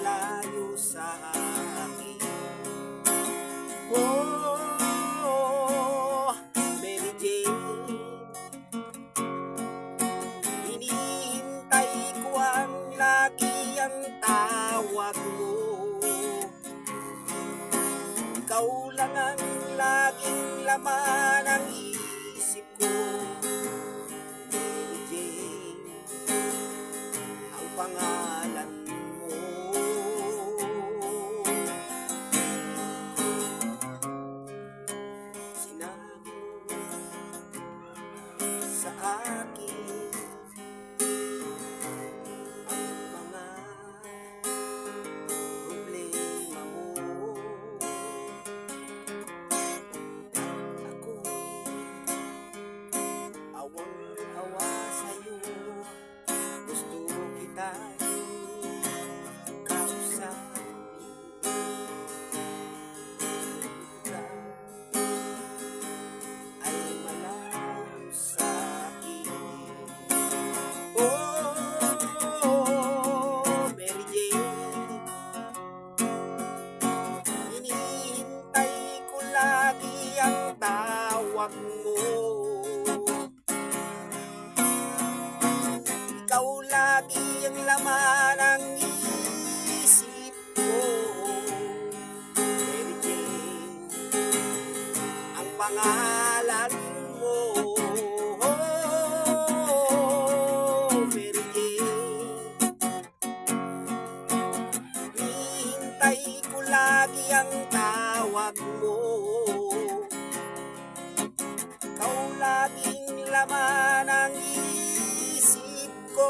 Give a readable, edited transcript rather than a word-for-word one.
malayo sa akin. Oh, Mary Jane, hinihintay ko ang lagi ang tawag mo. Ikaw lang ang laging laman ng isip ko. Mary Jane, ang pangalan mo. Sinabi sa akin ang mga problema mo. Ako awang-awa sa'yo, gusto kita'y kausapin. Ikaw ay malayo sa'kin. Oh, Mary Jane, hinihintay ko lagi ang tawag mo. Ikaw lagi ang laman ng isip ko. Mary Jane, ang pangalan mo. Oh, Mary Jane, hinihintay ko lagi ang tawag mo. Ikaw laging laman ng isip ko.